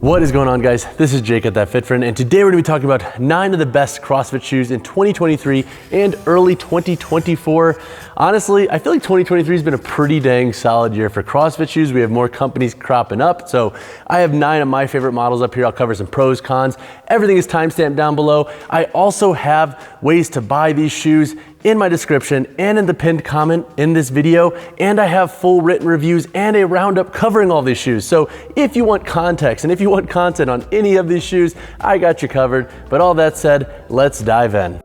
What is going on, guys? This is Jake at That Fit Friend, and today we're going to be talking about 9 of the best CrossFit shoes in 2023 and early 2024. Honestly, I feel like 2023 has been a pretty dang solid year for CrossFit shoes. We have more companies cropping up, so I have 9 of my favorite models up here. I'll cover some pros, cons. Everything is timestamped down below. I also have ways to buy these shoes in my description and in the pinned comment in this video, and I have full written reviews and a roundup covering all these shoes. So if you want context and if you want content on any of these shoes, I got you covered. But all that said, let's dive in.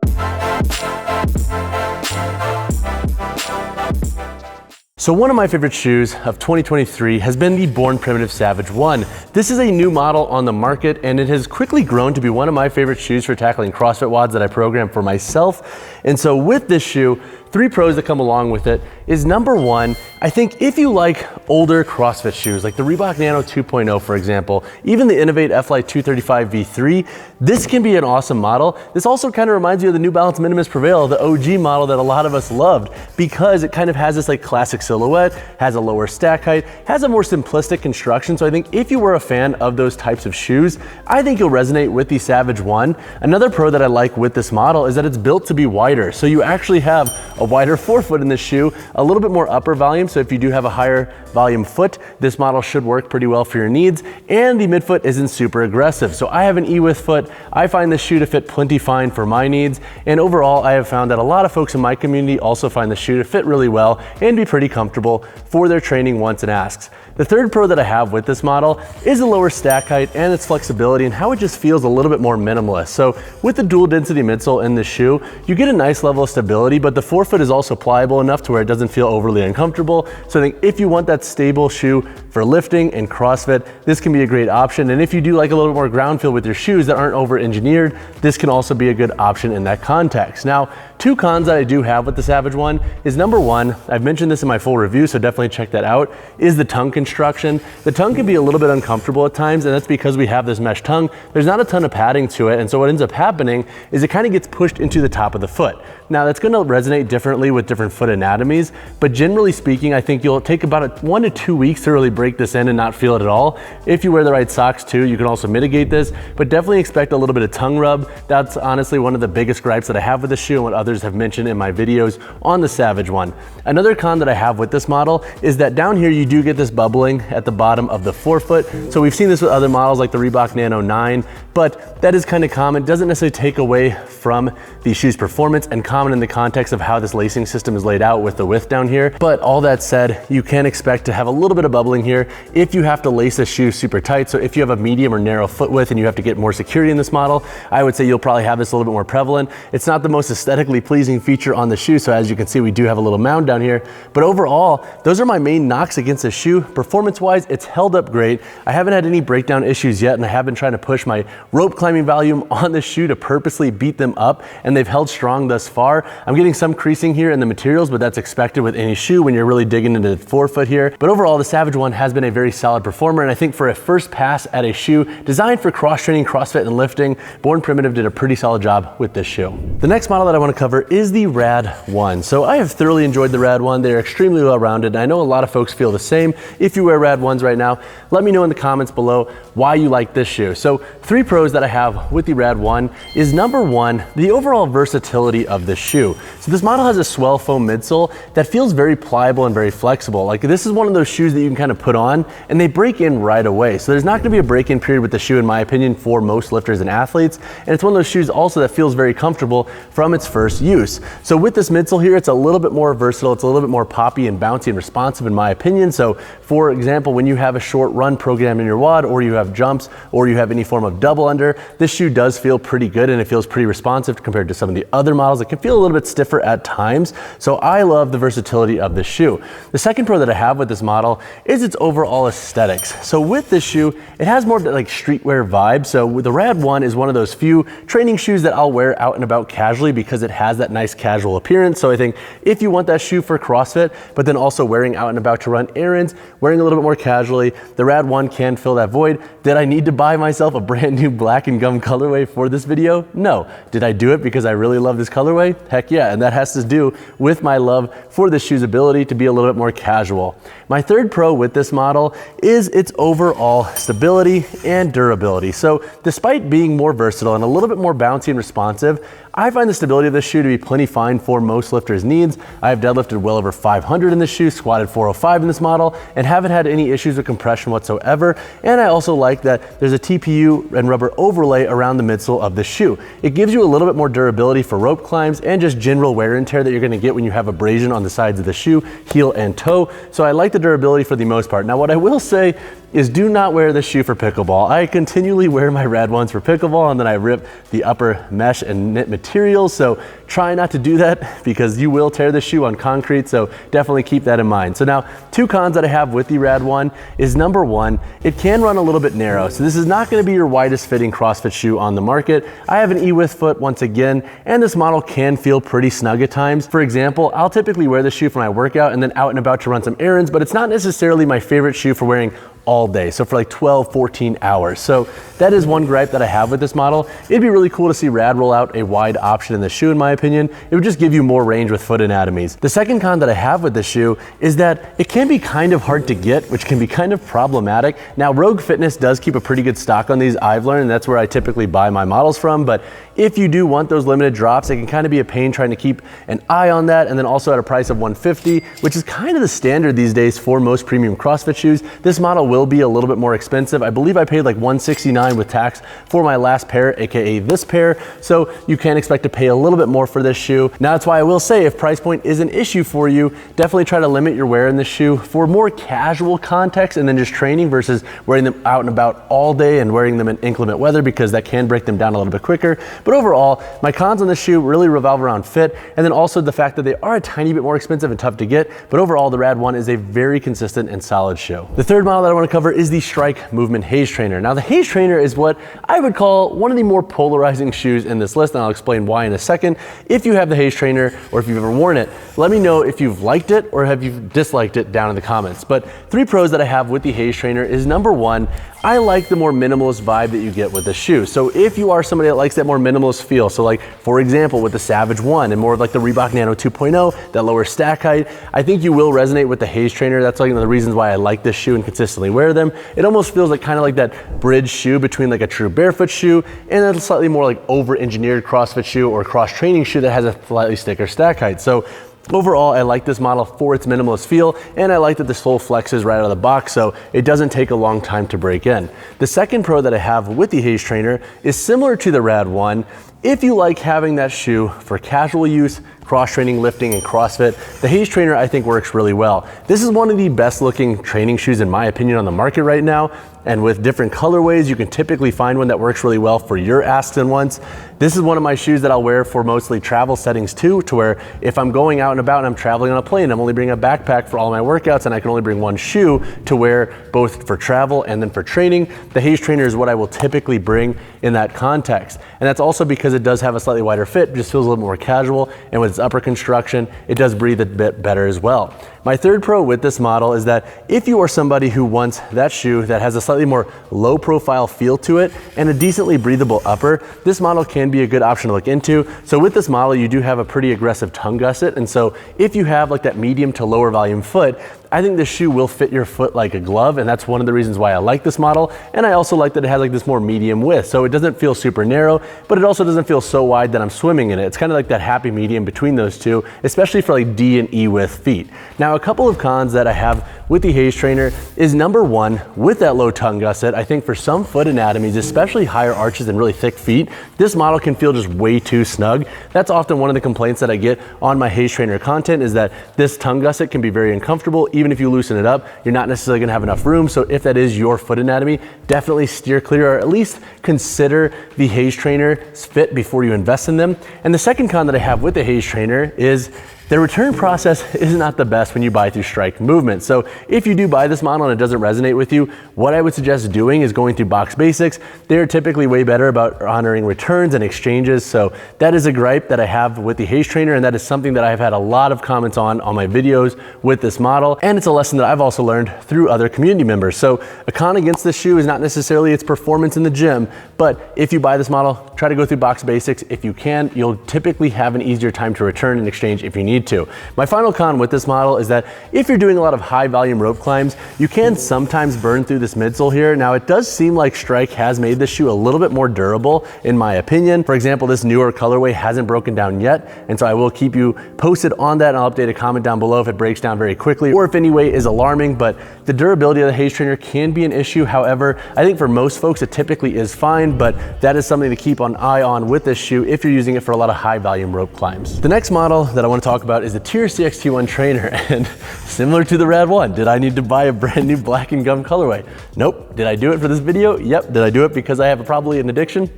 So one of my favorite shoes of 2023 has been the Born Primitive Savage 1. This is a new model on the market, and it has quickly grown to be one of my favorite shoes for tackling CrossFit WODs that I program for myself. And so with this shoe, 3 pros that come along with it is number 1, I think if you like older CrossFit shoes, like the Reebok Nano 2.0, for example, even the Inov-8 F-Lite 235 V3, this can be an awesome model. This also kind of reminds you of the New Balance Minimus Prevail, the OG model that a lot of us loved, because it kind of has this like classic silhouette, has a lower stack height, has a more simplistic construction. So I think if you were a fan of those types of shoes, I think you'll resonate with the Savage 1. Another pro that I like with this model is that it's built to be wider. So you actually have a wider forefoot in this shoe, a little bit more upper volume. So if you do have a higher volume foot, this model should work pretty well for your needs. And the midfoot isn't super aggressive. So I have an E-width foot. I find this shoe to fit plenty fine for my needs. And overall, I have found that a lot of folks in my community also find the shoe to fit really well and be pretty comfortable for their training wants and asks. The third pro that I have with this model is the lower stack height and its flexibility and how it just feels a little bit more minimalist. So with the dual density midsole in the shoe, you get a nice level of stability, but the forefoot is also pliable enough to where it doesn't feel overly uncomfortable. So I think if you want that stable shoe for lifting and CrossFit, this can be a great option. And if you do like a little more ground feel with your shoes that aren't over engineered, this can also be a good option in that context. Now, 2 cons that I do have with the Savage 1 is number 1, I've mentioned this in my full review, so definitely check that out, is the tongue construction. The tongue can be a little bit uncomfortable at times, and that's because we have this mesh tongue. There's not a ton of padding to it, and so what ends up happening is it kind of gets pushed into the top of the foot. Now that's gonna resonate differently with different foot anatomies, but generally speaking, I think you'll take about 1 to 2 weeks to really break this in and not feel it at all. If you wear the right socks too, you can also mitigate this, but definitely expect a little bit of tongue rub. That's honestly one of the biggest gripes that I have with the shoe and what others have mentioned in my videos on the Savage 1. Another con that I have with this model is that down here you do get this bubbling at the bottom of the forefoot. So we've seen this with other models like the Reebok Nano 9, but that is kind of common. It doesn't necessarily take away from the shoe's performance and common in the context of how this lacing system is laid out with the width down here. But all that said, you can expect to have a little bit of bubbling here if you have to lace the shoe super tight. So if you have a medium or narrow foot width and you have to get more security in this model, I would say you'll probably have this a little bit more prevalent. It's not the most aesthetically pleasing feature on the shoe. So as you can see, we do have a little mound down here, but overall, those are my main knocks against the shoe. Performance wise, it's held up great. I haven't had any breakdown issues yet, and I have been trying to push my rope climbing volume on the shoe to purposely beat them up, and they've held strong thus far. I'm getting some creasing here in the materials, but that's expected with any shoe when you're really digging into the forefoot here. But overall, the Savage 1 has been a very solid performer, and I think for a first pass at a shoe designed for cross-training, CrossFit, and lifting, Born Primitive did a pretty solid job with this shoe. The next model that I want to cover is the Rad 1. So I have thoroughly enjoyed the Rad 1. They're extremely well-rounded, and I know a lot of folks feel the same. If you wear Rad 1s right now, let me know in the comments below why you like this shoe. So 3 pros that I have with the Rad 1 is number 1, the overall versatility of this shoe. So this model has a swell foam midsole that feels very pliable and very flexible. Like this is one of those shoes that you can kind of put on and they break in right away. So there's not gonna be a break-in period with the shoe in my opinion for most lifters and athletes. And it's one of those shoes also that feels very comfortable from its first use. So with this midsole here, it's a little bit more versatile. It's a little bit more poppy and bouncy and responsive in my opinion. So for example, when you have a short run program in your WOD, or you have jumps, or you have any form of double under, this shoe does feel pretty good and it feels pretty responsive compared to some of the other models that can feel a little bit stiffer at times. So I love the versatility of this shoe. The second pro that I have with this model is its overall aesthetics. So with this shoe, it has more like streetwear vibe. So with the Rad 1 is one of those few training shoes that I'll wear out and about casually because it has that nice casual appearance. So I think if you want that shoe for CrossFit, but then also wearing out and about to run errands, wearing wearing a little bit more casually. The Rad 1 can fill that void. Did I need to buy myself a brand new black and gum colorway for this video? No. Did I do it because I really love this colorway? Heck yeah, and that has to do with my love for this shoe's ability to be a little bit more casual. My third pro with this model is its overall stability and durability. So despite being more versatile and a little bit more bouncy and responsive, I find the stability of this shoe to be plenty fine for most lifters' needs. I have deadlifted well over 500 in this shoe, squatted 405 in this model, and haven't had any issues with compression whatsoever. And I also like that there's a TPU and rubber overlay around the midsole of the shoe. It gives you a little bit more durability for rope climbs and just general wear and tear that you're gonna get when you have abrasion on the sides of the shoe, heel and toe. So I like the durability for the most part. Now what I will say is do not wear this shoe for pickleball. I continually wear my Rad 1s for pickleball, and then I rip the upper mesh and knit materials, so try not to do that because you will tear the shoe on concrete, so definitely keep that in mind. So now, two cons that I have with the Rad 1 is number one, it can run a little bit narrow, so this is not gonna be your widest fitting CrossFit shoe on the market. I have an E-width foot once again, and this model can feel pretty snug at times. For example, I'll typically wear this shoe for my workout and then out and about to run some errands, but it's not necessarily my favorite shoe for wearing all day, so for like 12, 14 hours. So that is one gripe that I have with this model. It'd be really cool to see Rad roll out a wide option in the shoe, in my opinion. It would just give you more range with foot anatomies. The second con that I have with this shoe is that it can be kind of hard to get, which can be kind of problematic. Now, Rogue Fitness does keep a pretty good stock on these, I've learned, and that's where I typically buy my models from, but if you do want those limited drops, it can kind of be a pain trying to keep an eye on that, and then also at a price of $150, which is kind of the standard these days for most premium CrossFit shoes. This model will be a little bit more expensive. I believe I paid like $169 with tax for my last pair, aka this pair, so you can expect to pay a little bit more for this shoe. Now that's why I will say, if price point is an issue for you, definitely try to limit your wear in this shoe for more casual context and then just training versus wearing them out and about all day and wearing them in inclement weather, because that can break them down a little bit quicker. But overall, my cons on this shoe really revolve around fit, and then also the fact that they are a tiny bit more expensive and tough to get, but overall the Rad 1 is a very consistent and solid shoe. The third model that I want to cover is the Strike Movement Haze Trainer. Now the Haze Trainer is what I would call one of the more polarizing shoes in this list, and I'll explain why in a second. If you have the Haze Trainer, or if you've ever worn it, let me know if you've liked it or have you disliked it down in the comments. But three pros that I have with the Haze Trainer is number one, I like the more minimalist vibe that you get with the shoe. So if you are somebody that likes that more minimalist feel, so like for example with the Savage 1 and more of like the Reebok Nano 2.0, that lower stack height, I think you will resonate with the Haze Trainer. That's like one of the reasons why I like this shoe and consistently wear them. It almost feels like kind of like that bridge shoe between like a true barefoot shoe and a slightly more like over-engineered CrossFit shoe or cross-training shoe that has a slightly thicker stack height. So overall, I like this model for its minimalist feel, and I like that the sole flexes right out of the box, so it doesn't take a long time to break in. The second pro that I have with the Haze Trainer is similar to the Rad 1. If you like having that shoe for casual use, cross-training, lifting, and CrossFit, the Haze Trainer I think works really well. This is one of the best looking training shoes in my opinion on the market right now, and with different colorways, you can typically find one that works really well for your asks and wants. This is one of my shoes that I'll wear for mostly travel settings too, to where if I'm going out and about and I'm traveling on a plane, I'm only bringing a backpack for all my workouts and I can only bring one shoe to wear both for travel and then for training. The Haze Trainer is what I will typically bring in that context. And that's also because it does have a slightly wider fit, just feels a little more casual, and with its upper construction, it does breathe a bit better as well. My third pro with this model is that if you are somebody who wants that shoe that has a slightly more low profile feel to it and a decently breathable upper, this model can be a good option to look into. So with this model, you do have a pretty aggressive tongue gusset, and so if you have like that medium to lower volume foot, I think this shoe will fit your foot like a glove, and that's one of the reasons why I like this model. And I also like that it has like this more medium width, so it doesn't feel super narrow, but it also doesn't feel so wide that I'm swimming in it. It's kind of like that happy medium between those two, especially for like D and E width feet. Now, a couple of cons that I have with the Haze Trainer is number one, with that low tongue gusset, I think for some foot anatomies, especially higher arches and really thick feet, this model can feel just way too snug. That's often one of the complaints that I get on my Haze Trainer content, is that this tongue gusset can be very uncomfortable. Even if you loosen it up, you're not necessarily gonna have enough room. So if that is your foot anatomy, definitely steer clear, or at least consider the Haze Trainer's fit before you invest in them. And the second con that I have with the Haze Trainer is The return process is not the best when you buy through Strike Movement. So if you do buy this model and it doesn't resonate with you, what I would suggest doing is going through Box Basics. They're typically way better about honoring returns and exchanges. So that is a gripe that I have with the Haze trainer, and that is something that I've had a lot of comments on my videos with this model. And it's a lesson that I've also learned through other community members. So a con against this shoe is not necessarily its performance in the gym, but if you buy this model, try to go through Box Basics. If you can, you'll typically have an easier time to return and exchange if you need to. My final con with this model is that if you're doing a lot of high volume rope climbs, you can sometimes burn through this midsole here. Now it does seem like Strike has made this shoe a little bit more durable in my opinion. For example, this newer colorway hasn't broken down yet, and so I will keep you posted on that, and I'll update a comment down below if it breaks down very quickly or if any way is alarming. But the durability of the Haze trainer can be an issue. However, I think for most folks it typically is fine, but that is something to keep an eye on with this shoe if you're using it for a lot of high volume rope climbs. The next model that I want to talk about is the TYR CXT-1 Trainer, and similar to the Rad 1, did I need to buy a brand new black and gum colorway? Nope. Did I do it for this video? Yep. Did I do it because I have probably an addiction?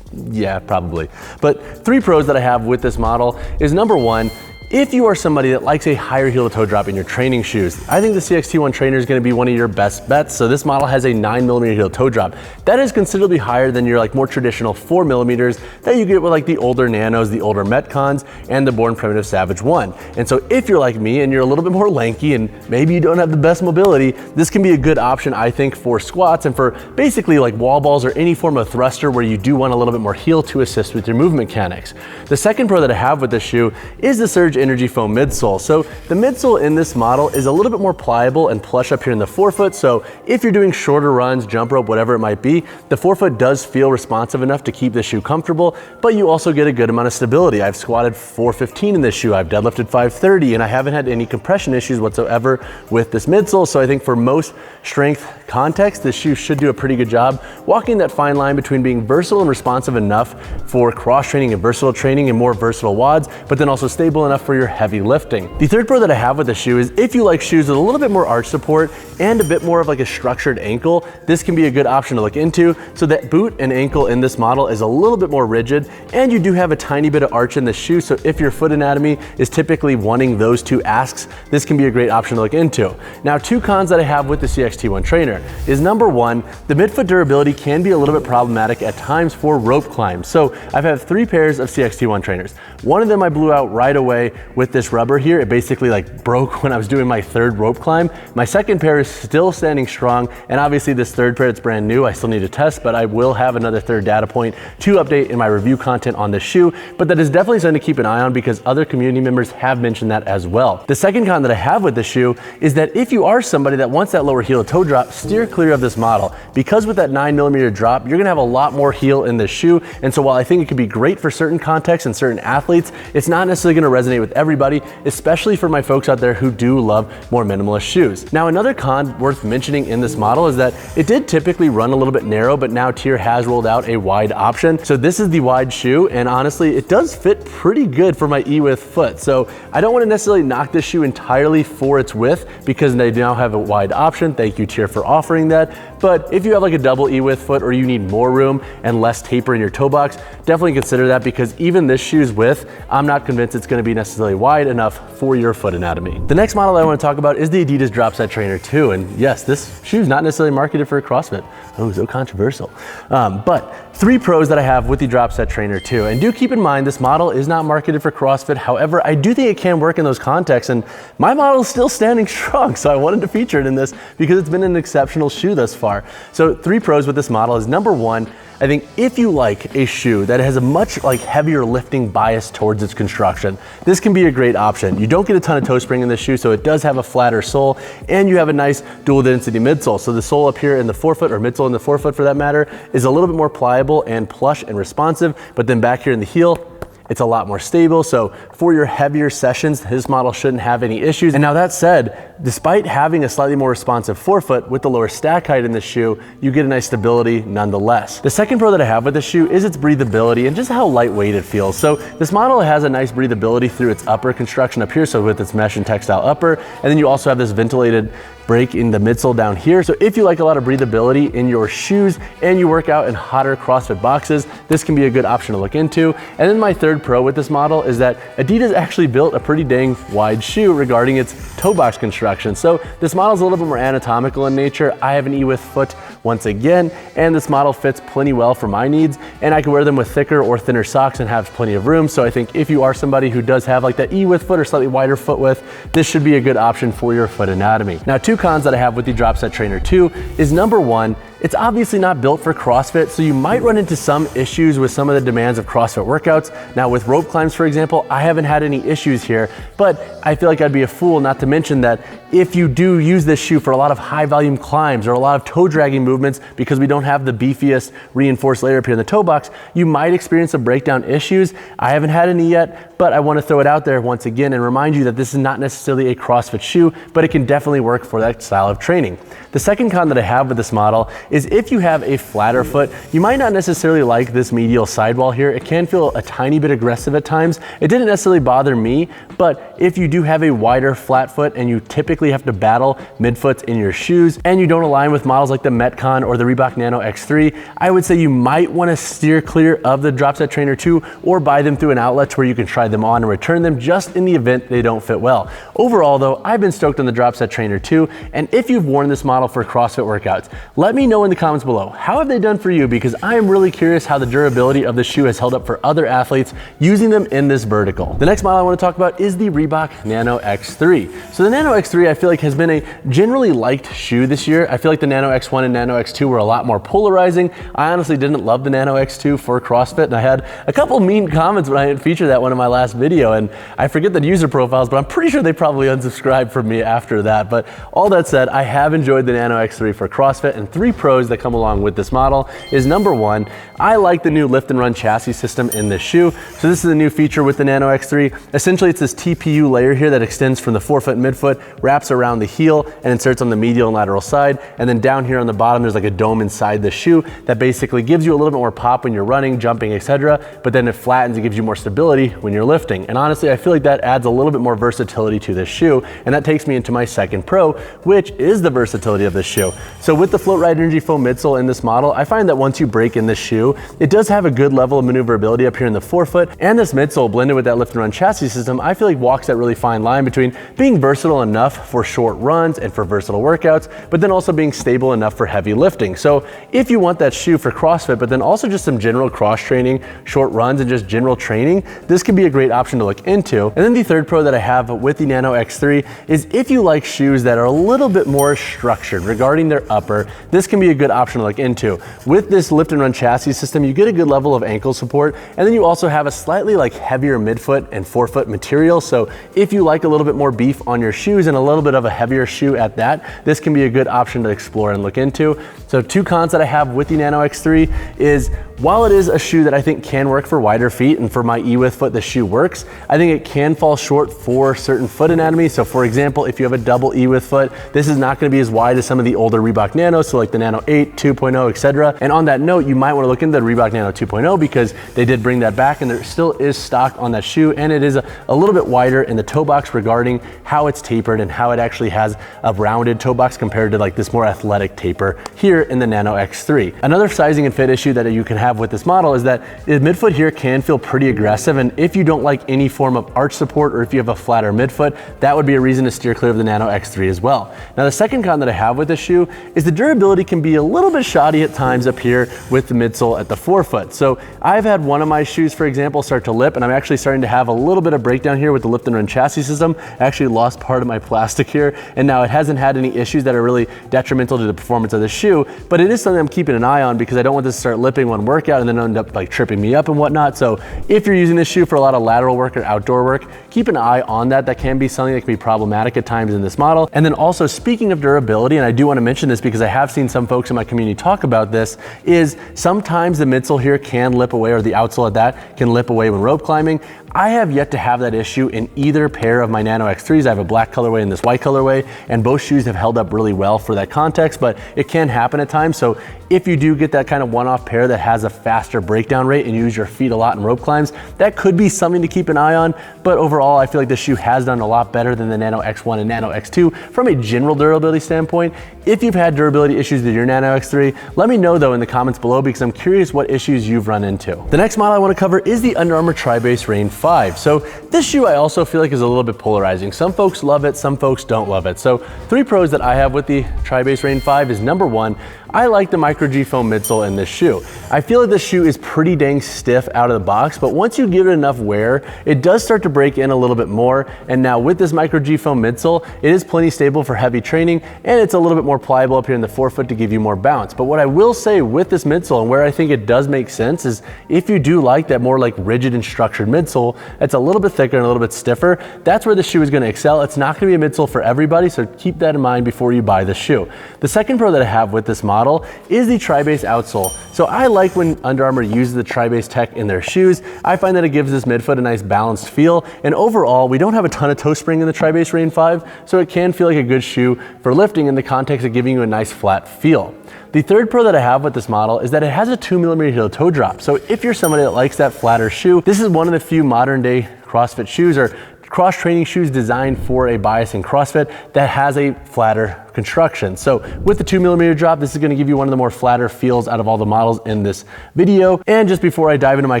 Yeah, probably. But 3 pros that I have with this model is number 1, if you are somebody that likes a higher heel to toe drop in your training shoes, I think the CXT-1 Trainer is going to be one of your best bets. So this model has a 9mm heel toe drop. That is considerably higher than your more traditional 4mm that you get with the older Nanos, the older Metcons, and the Born Primitive Savage 1. And so if you're like me and you're a little bit more lanky and maybe you don't have the best mobility, this can be a good option, I think, for squats and for basically wall balls or any form of thruster where you do want a little bit more heel to assist with your movement mechanics. The second pro that I have with this shoe is the Surge Energy Foam midsole. So the midsole in this model is a little bit more pliable and plush up here in the forefoot. So if you're doing shorter runs, jump rope, whatever it might be, the forefoot does feel responsive enough to keep the shoe comfortable, but you also get a good amount of stability. I've squatted 415 in this shoe, I've deadlifted 530, and I haven't had any compression issues whatsoever with this midsole. So I think for most strength context, this shoe should do a pretty good job walking that fine line between being versatile and responsive enough for cross training and versatile training and more versatile WODs, but then also stable enough for your heavy lifting. The third pro that I have with the shoe is if you like shoes with a little bit more arch support and a bit more of a structured ankle, this can be a good option to look into. So that boot and ankle in this model is a little bit more rigid, and you do have a tiny bit of arch in the shoe. So if your foot anatomy is typically wanting those 2 asks, this can be a great option to look into. Now, 2 cons that I have with the CXT-1 Trainer is number 1, the midfoot durability can be a little bit problematic at times for rope climbs. So I've had 3 pairs of CXT-1 trainers. One of them I blew out right away with this rubber here. It basically broke when I was doing my 3rd rope climb. My 2nd pair is still standing strong, and obviously this 3rd pair, it's brand new. I still need to test, but I will have another 3rd data point to update in my review content on this shoe. But that is definitely something to keep an eye on because other community members have mentioned that as well. The second con that I have with the shoe is that if you are somebody that wants that lower heel to toe drop, steer clear of this model, because with that 9mm drop, you're gonna have a lot more heel in this shoe. And so while I think it could be great for certain contexts and certain athletes, it's not necessarily gonna resonate with everybody, especially for my folks out there who do love more minimalist shoes. Now, another con worth mentioning in this model is that it did typically run a little bit narrow, but now TYR has rolled out a wide option. So this is the wide shoe, and honestly, it does fit pretty good for my E-width foot. So I don't want to necessarily knock this shoe entirely for its width because they now have a wide option. Thank you, TYR, for offering that. But if you have a double E-width foot or you need more room and less taper in your toe box, definitely consider that, because even this shoe's width, I'm not convinced it's going to be necessarily wide enough for your foot anatomy. The next model that I want to talk about is the Adidas Dropset Trainer 2. And yes, this shoe is not necessarily marketed for CrossFit. Oh, so controversial. But 3 pros that I have with the Dropset Trainer 2. And do keep in mind, this model is not marketed for CrossFit. However, I do think it can work in those contexts, and my model is still standing strong. So I wanted to feature it in this because it's been an exceptional shoe thus far. So 3 pros with this model is number 1, I think if you like a shoe that has a much heavier lifting bias towards its construction, this can be a great option. You don't get a ton of toe spring in this shoe, so it does have a flatter sole, and you have a nice dual density midsole. So the sole up here in the forefoot, or midsole in the forefoot for that matter, is a little bit more pliable and plush and responsive, but then back here in the heel, it's a lot more stable. So for your heavier sessions, this model shouldn't have any issues. And now that said, despite having a slightly more responsive forefoot with the lower stack height in this shoe, you get a nice stability nonetheless. The second pro that I have with this shoe is its breathability and just how lightweight it feels. So this model has a nice breathability through its upper construction up here, so with its mesh and textile upper, and then you also have this ventilated break in the midsole down here. So if you like a lot of breathability in your shoes and you work out in hotter CrossFit boxes, this can be a good option to look into. And then my third pro with this model is that Adidas actually built a pretty dang wide shoe regarding its toe box construction. So this model is a little bit more anatomical in nature. I have an E-width foot once again, and this model fits plenty well for my needs, and I can wear them with thicker or thinner socks and have plenty of room. So I think if you are somebody who does have like that E-width foot or slightly wider foot width, this should be a good option for your foot anatomy. Now, two cons that I have with the Dropset Trainer 2 is number one, it's obviously not built for CrossFit, so you might run into some issues with some of the demands of CrossFit workouts. Now with rope climbs, for example, I haven't had any issues here, but I feel like I'd be a fool not to mention that if you do use this shoe for a lot of high volume climbs or a lot of toe dragging movements, because we don't have the beefiest reinforced layer up here in the toe box, you might experience some breakdown issues. I haven't had any yet, but I want to throw it out there once again and remind you that this is not necessarily a CrossFit shoe, but it can definitely work for that style of training. The second con that I have with this model is if you have a flatter foot, you might not necessarily like this medial sidewall here. It can feel a tiny bit aggressive at times. It didn't necessarily bother me, but if you do have a wider flat foot and you typically have to battle midfoots in your shoes and you don't align with models like the Metcon or the Reebok Nano X3, I would say you might want to steer clear of the Dropset Trainer 2 or buy them through an outlet where you can try them on and return them just in the event they don't fit well. Overall though, I've been stoked on the Dropset Trainer 2, and if you've worn this model for CrossFit workouts, let me know in the comments below. How have they done for you? Because I am really curious how the durability of the shoe has held up for other athletes using them in this vertical. The next model I want to talk about is the Reebok Nano X3. So the Nano X3 I feel like has been a generally liked shoe this year. I feel like the Nano X1 and Nano X2 were a lot more polarizing. I honestly didn't love the Nano X2 for CrossFit, and I had a couple mean comments when I had featured that one in my last video, and I forget the user profiles, but I'm pretty sure they probably unsubscribed from me after that. But all that said, I have enjoyed the Nano X3 for CrossFit, and three pros that come along with this model is number one, I like the new lift and run chassis system in this shoe. So this is a new feature with the Nano X3. Essentially, it's this TPU layer here that extends from the forefoot and midfoot, wraps around the heel, and inserts on the medial and lateral side. And then down here on the bottom, there's like a dome inside the shoe that basically gives you a little bit more pop when you're running, jumping, etc. But then it flattens and gives you more stability when you're lifting. And honestly, I feel like that adds a little bit more versatility to this shoe. And that takes me into my second pro, which is the versatility of this shoe. So with the Float Ride Energy Foam midsole in this model, I find that once you break in this shoe, it does have a good level of maneuverability up here in the forefoot, and this midsole blended with that lift and run chassis system, I feel like walks that really fine line between being versatile enough for short runs and for versatile workouts, but then also being stable enough for heavy lifting. So if you want that shoe for CrossFit, but then also just some general cross training, short runs, and just general training, this can be a great option to look into. And then the third pro that I have with the Nano X3 is if you like shoes that are a little bit more structured regarding their upper, this can be a good option to look into. With this lift and run chassis system, you get a good level of ankle support, and then you also have a slightly like heavier midfoot and forefoot material. So if you like a little bit more beef on your shoes and a little bit of a heavier shoe at that, this can be a good option to explore and look into. So two cons that I have with the Nano X3 is, while it is a shoe that I think can work for wider feet, and for my E-width foot the shoe works, I think it can fall short for certain foot anatomy. So for example, if you have a double E-width foot, this is not going to be as wide as some of the older Reebok Nanos, so like the Nano 8, 2.0, etc. And on that note, you might want to look into the Reebok Nano 2.0 because they did bring that back, and there still is stock on that shoe, and it is a little bit wider in the toe box regarding how it's tapered and how it actually has a rounded toe box compared to like this more athletic taper here in the Nano X3. Another sizing and fit issue that you can have with this model is that the midfoot here can feel pretty aggressive, and if you don't like any form of arch support or if you have a flatter midfoot, that would be a reason to steer clear of the Nano X3 as well. Now the second con that I have with this shoe is the durability can be a little bit shoddy at times up here with the midsole at the forefoot. So I've had one of my shoes, for example, start to lip, and I'm actually starting to have a little bit of breakdown here with the lift and run chassis system. I actually lost part of my plastic here, and now it hasn't had any issues that are really detrimental to the performance of the shoe, but it is something I'm keeping an eye on because I don't want this to start lipping one workout and then end up like tripping me up and whatnot. So if you're using this shoe for a lot of lateral work or outdoor work, keep an eye on that. That can be something that can be problematic at times in this model. And then also, speaking of durability, and I do want to mention this because I have seen some folks in my community talk about this, is sometimes the midsole here can lip away, or the outsole at that can lip away when rope climbing. I have yet to have that issue in either pair of my Nano X3s. I have a black colorway and this white colorway, and both shoes have held up really well for that context, but it can happen at times. So if you do get that kind of one-off pair that has a faster breakdown rate and you use your feet a lot in rope climbs, that could be something to keep an eye on. But overall, I feel like this shoe has done a lot better than the Nano X1 and Nano X2 from a general durability standpoint. If you've had durability issues with your Nano X3, let me know though in the comments below, because I'm curious what issues you've run into. The next model I want to cover is the Under Armour TriBase Reign 5. So this shoe I also feel like is a little bit polarizing. Some folks love it, some folks don't love it. So 3 pros that I have with the TriBase Reign 5 is number 1, I like the micro G foam midsole in this shoe. I feel like this shoe is pretty dang stiff out of the box, but once you give it enough wear, it does start to break in a little bit more. And now with this micro G foam midsole, it is plenty stable for heavy training, and it's a little bit more pliable up here in the forefoot to give you more bounce. But what I will say with this midsole, and where I think it does make sense, is if you do like that more like rigid and structured midsole, that's a little bit thicker and a little bit stiffer, that's where the shoe is going to excel. It's not going to be a midsole for everybody, so keep that in mind before you buy the shoe. The second pro that I have with this model is the TriBase outsole. So I like when Under Armour uses the TriBase tech in their shoes. I find that it gives this midfoot a nice balanced feel, and overall we don't have a ton of toe spring in the TriBase Reign 5, so it can feel like a good shoe for lifting in the context of giving you a nice flat feel. The third pro that I have with this model is that it has a 2mm heel toe drop. So if you're somebody that likes that flatter shoe, this is one of the few modern day CrossFit shoes or cross training shoes designed for a bias in CrossFit that has a flatter construction. So with the 2mm drop, this is going to give you one of the more flatter feels out of all the models in this video. And just before I dive into my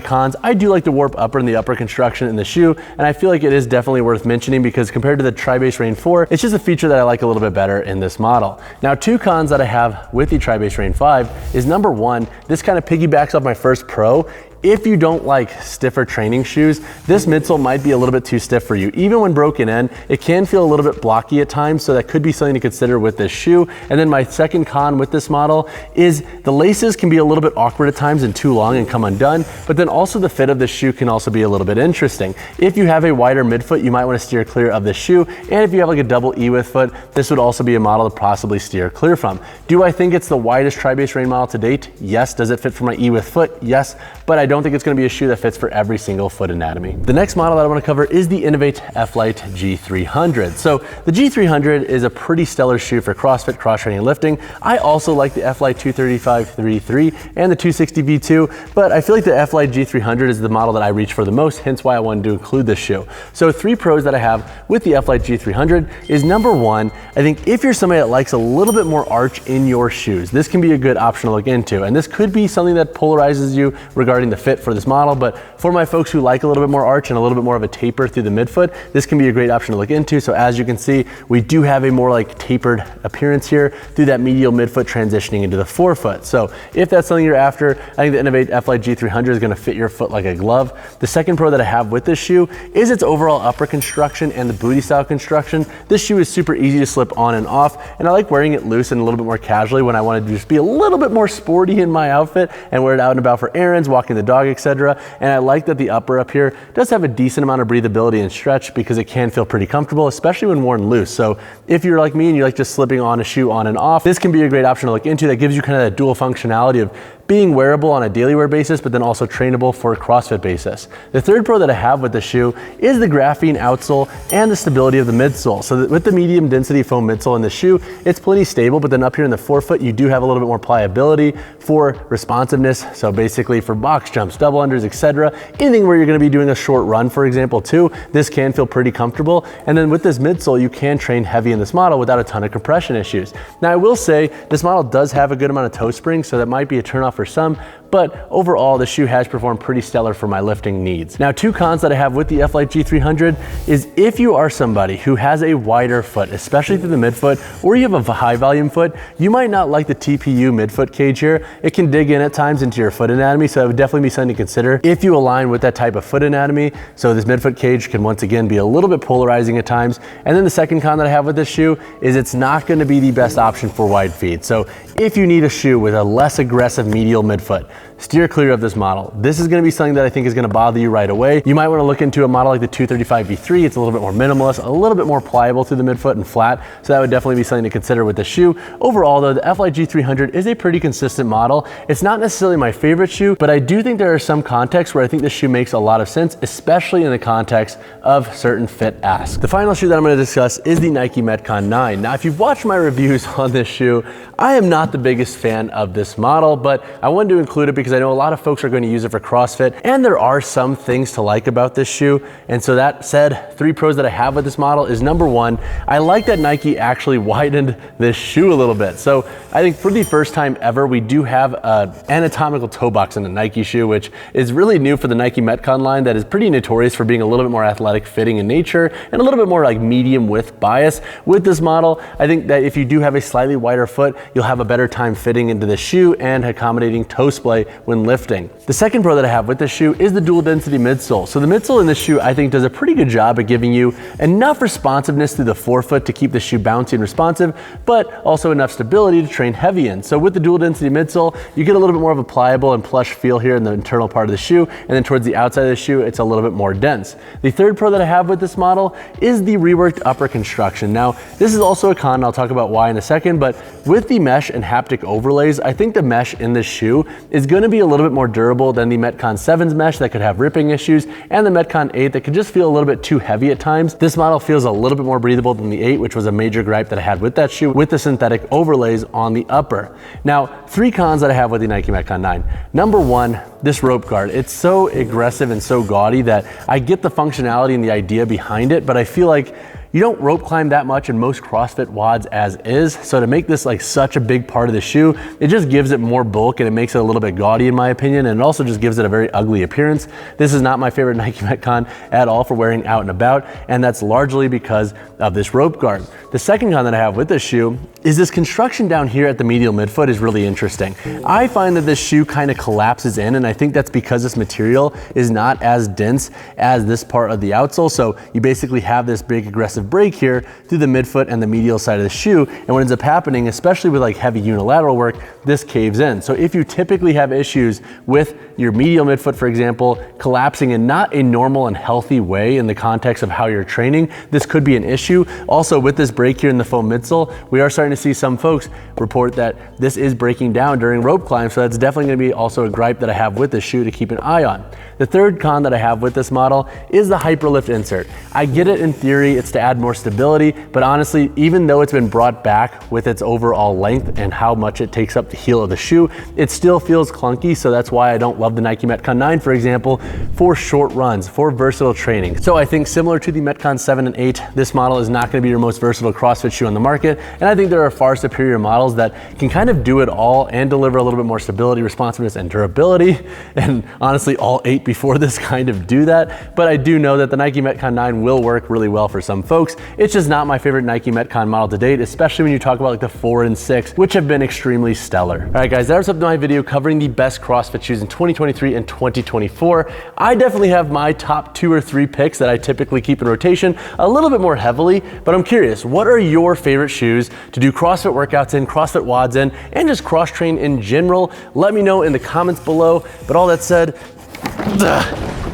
cons, I do like the warp upper and the upper construction in the shoe, and I feel like it is definitely worth mentioning because compared to the TriBase Reign 4, it's just a feature that I like a little bit better in this model. Now, 2 cons that I have with the TriBase Reign 5 is number 1, this kind of piggybacks off my first pro. If you don't like stiffer training shoes, this midsole might be a little bit too stiff for you. Even when broken in, it can feel a little bit blocky at times, so that could be something to consider with this shoe. And then my second con with this model is the laces can be a little bit awkward at times and too long and come undone, but then also the fit of the shoe can also be a little bit interesting. If you have a wider midfoot, you might want to steer clear of the shoe, and if you have like a double E width foot, this would also be a model to possibly steer clear from. Do I think it's the widest TriBase Reign model to date? Yes. Does it fit for my E width foot? Yes, but I don't think it's going to be a shoe that fits for every single foot anatomy. The next model that I want to cover is the Inov-8 F-Lite G300. So the G300 is a pretty stellar shoe for CrossFit, cross training, and lifting. I also like the F-Lite 235-33 and the 260 V2, but I feel like the F-Lite G300 is the model that I reach for the most, hence why I wanted to include this shoe. So 3 pros that I have with the F-Lite G300 is number 1, I think if you're somebody that likes a little bit more arch in your shoes, this can be a good option to look into, and this could be something that polarizes you regarding the fit for this model, but for my folks who like a little bit more arch and a little bit more of a taper through the midfoot, this can be a great option to look into. So as you can see, we do have a more like tapered appearance here through that medial midfoot transitioning into the forefoot. So if that's something you're after, I think the Inov-8 F-Lite G300 is going to fit your foot like a glove. The second pro that I have with this shoe is its overall upper construction and the booty style construction. This shoe is super easy to slip on and off, and I like wearing it loose and a little bit more casually when I want to just be a little bit more sporty in my outfit and wear it out and about for errands, walking the dog, etc. And I like that the upper up here does have a decent amount of breathability and stretch because it can feel pretty comfortable, especially when worn loose. So if you're like me and you like just slipping on a shoe on and off, this can be a great option to look into that gives you kind of that dual functionality of being wearable on a daily wear basis, but then also trainable for a CrossFit basis. The third pro that I have with the shoe is the graphene outsole and the stability of the midsole. So with the medium density foam midsole in the shoe, it's plenty stable, but then up here in the forefoot, you do have a little bit more pliability for responsiveness. So basically for box jumps, double unders, etc. Anything where you're gonna be doing a short run, for example, too, this can feel pretty comfortable. And then with this midsole, you can train heavy in this model without a ton of compression issues. Now I will say this model does have a good amount of toe spring, so that might be a turnoff for some, but overall the shoe has performed pretty stellar for my lifting needs. Now 2 cons that I have with the F-Lite G300 is if you are somebody who has a wider foot, especially through the midfoot, or you have a high volume foot, you might not like the TPU midfoot cage here. It can dig in at times into your foot anatomy, so it would definitely be something to consider if you align with that type of foot anatomy. So this midfoot cage can once again be a little bit polarizing at times. And then the second con that I have with this shoe is it's not going to be the best option for wide feet. So if you need a shoe with a less aggressive medial midfoot, steer clear of this model. This is gonna be something that I think is gonna bother you right away. You might wanna look into a model like the 235 V3. It's a little bit more minimalist, a little bit more pliable through the midfoot and flat, so that would definitely be something to consider with the shoe. Overall though, the F-Lite G300 is a pretty consistent model. It's not necessarily my favorite shoe, but I do think there are some contexts where I think this shoe makes a lot of sense, especially in the context of certain fit asks. The final shoe that I'm gonna discuss is the Nike Metcon 9. Now, if you've watched my reviews on this shoe, I am not the biggest fan of this model, but I wanted to include it because I know a lot of folks are going to use it for CrossFit, and there are some things to like about this shoe. And so that said, 3 pros that I have with this model is number 1, I like that Nike actually widened this shoe a little bit. So I think for the first time ever, we do have an anatomical toe box in a Nike shoe, which is really new for the Nike Metcon line that is pretty notorious for being a little bit more athletic fitting in nature and a little bit more like medium width bias. With this model, I think that if you do have a slightly wider foot, you'll have a better time fitting into the shoe and accommodating toe splay when lifting. The second pro that I have with this shoe is the dual density midsole. So the midsole in this shoe, I think, does a pretty good job at giving you enough responsiveness through the forefoot to keep the shoe bouncy and responsive, but also enough stability to train heavy in. So with the dual density midsole, you get a little bit more of a pliable and plush feel here in the internal part of the shoe, and then towards the outside of the shoe, it's a little bit more dense. The third pro that I have with this model is the reworked upper construction. Now, this is also a con, and I'll talk about why in a second, but with the mesh and haptic overlays, I think the mesh in this shoe is going to be a little bit more durable than the Metcon 7's mesh that could have ripping issues, and the Metcon 8 that could just feel a little bit too heavy at times. This model feels a little bit more breathable than the 8, which was a major gripe that I had with that shoe, with the synthetic overlays on the upper. Now, 3 cons that I have with the Nike Metcon 9. Number 1, this rope guard. It's so aggressive and so gaudy that I get the functionality and the idea behind it, but I feel like you don't rope climb that much in most CrossFit WODs as is. So to make this like such a big part of the shoe, it just gives it more bulk and it makes it a little bit gaudy in my opinion. And it also just gives it a very ugly appearance. This is not my favorite Nike Metcon at all for wearing out and about. And that's largely because of this rope guard. The second con that I have with this shoe is this construction down here at the medial midfoot is really interesting. I find that this shoe kind of collapses in, and I think that's because this material is not as dense as this part of the outsole. So you basically have this big aggressive break here through the midfoot and the medial side of the shoe. And what ends up happening, especially with like heavy unilateral work, this caves in. So if you typically have issues with your medial midfoot, for example, collapsing in not a normal and healthy way in the context of how you're training, this could be an issue. Also with this break here in the foam midsole, we are starting to see some folks report that this is breaking down during rope climb. So that's definitely going to be also a gripe that I have with this shoe to keep an eye on. The third con that I have with this model is the hyperlift insert. I get it in theory, it's to add more stability, but honestly, even though it's been brought back with its overall length and how much it takes up the heel of the shoe, it still feels clunky. So that's why I don't love the Nike Metcon 9, for example, for short runs, for versatile training. So I think similar to the Metcon 7 and 8, this model is not going to be your most versatile CrossFit shoe on the market. And I think there are far superior models that can kind of do it all and deliver a little bit more stability, responsiveness, and durability. And honestly, all 8 before this kind of do that. But I do know that the Nike Metcon 9 will work really well for some folks. It's just not my favorite Nike Metcon model to date, especially when you talk about like the 4 and 6, which have been extremely stellar. All right, guys, that wraps up my video covering the best CrossFit shoes in 2023 and 2024. I definitely have my top 2 or 3 picks that I typically keep in rotation a little bit more heavily, but I'm curious, what are your favorite shoes to do CrossFit workouts in, CrossFit WODs in, and just cross train in general? Let me know in the comments below. But all that said,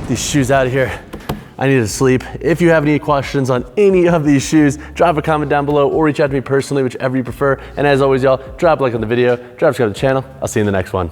these shoes out of here. I need to sleep. If you have any questions on any of these shoes, drop a comment down below or reach out to me personally, whichever you prefer. And as always, y'all, drop a like on the video, drop a subscribe to the channel. I'll see you in the next one.